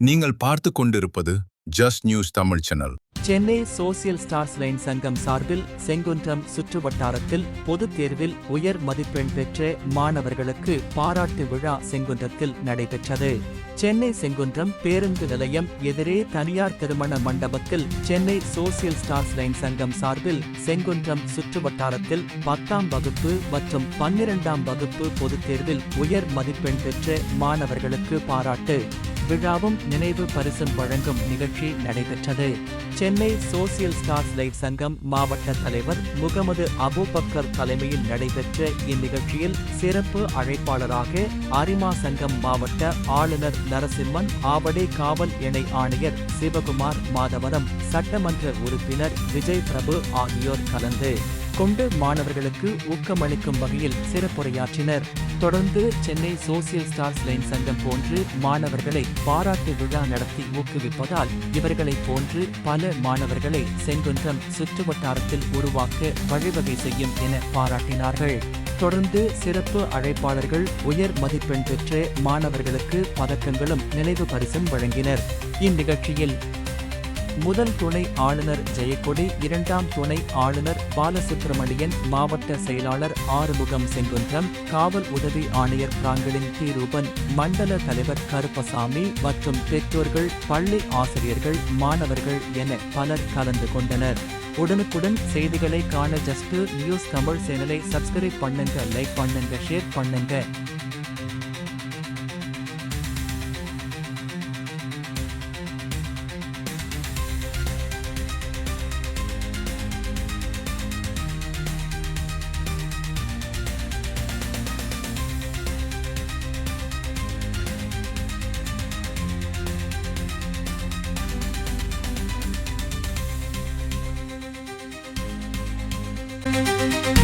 நீங்கள் பார்த்து கொண்டிருப்பது just news Tamil channel. Chennai social stars line சங்கம் சார்பில் செங்குன்றம் சுற்றுவட்டாரத்தில் பொதுத் தேர்வில் உயர் மதிப்பெண் பெற்ற மாணவர்களுக்கு பாராட்டு விழா செங்குன்றத்தில் நடைபெற்றது. சென்னை செங்குன்றம் பேருந்து நிலையம் எதிரே தனியார் திருமண மண்டபத்தில் சென்னை சோசியல் ஸ்டார்ஸ் லைன் சங்கம் சார்பில் செங்குன்றம் சுற்றுவட்டாரத்தில் 10ஆம் வகுப்பு மற்றும் 12ஆம் வகுப்பு பொதுத் தேர்வில் உயர் மதிப்பெண் பெற்ற மாணவர்களுக்கு பாராட்டு விழாவும் நினைவு பரிசும் வழங்கும் நிகழ்ச்சி நடைபெற்றது. சென்னை சோசியல் ஸ்டார்ஸ் லைட் சங்கம் மாவட்ட தலைவர் முகமது அபூபக்கர் தலைமையில் நடைபெற்ற இந்நிகழ்ச்சியில் சிறப்பு அழைப்பாளராக அரிமா சங்கம் மாவட்ட ஆளுநர் நரசிம்மன், ஆவடி காவல் இணை ஆணையர் சிவகுமார், மாதவரம் சட்டமன்ற உறுப்பினர் விஜய் பிரபு ஆகியோர் கலந்து கொண்டு மாணவர்களுக்கு ஊக்கமளிக்கும் வகையில் சிறப்புரையாற்றினர். தொடர்ந்து சென்னை சோசியல் ஸ்டார்ஸ் லைன் சங்கம் போன்று மாணவர்களை பாராட்டு விழா நடத்தி ஊக்குவிப்பதால் இவர்களைப் போன்று பல மாணவர்களை செங்குன்றம் சுற்றுவட்டாரத்தில் உருவாக்க வழிவகை செய்யும் என பாராட்டினார்கள். தொடர்ந்து சிறப்பு அழைப்பாளர்கள் உயர் மதிப்பெண் பெற்ற மாணவர்களுக்கு பதக்கங்களும் நினைவு பரிசும் வழங்கினர். இந்நிகழ்ச்சியில் முதல் துணை ஆளுநர் ஜெயக்கொடி, 2ஆம் துணை ஆளுநர் பாலசுப்பிரமணியன், மாவட்ட செயலாளர் ஆறுமுகம் செங்குன்றம், காவல் உதவி ஆணையர் பிராங்கலின் டி ரூபன், மண்டல தலைவர் கருப்பசாமி மற்றும் பெற்றோர்கள், பள்ளி ஆசிரியர்கள், மாணவர்கள் என பலர் கலந்து கொண்டனர். உடனுக்குடன் செய்திகளை காண ஜஸ்ட் நியூஸ் தமிழ் சேனலை சப்ஸ்கிரைப் பண்ணுங்க, லைக் பண்ணுங்க, ஷேர் பண்ணுங்க. Thank you.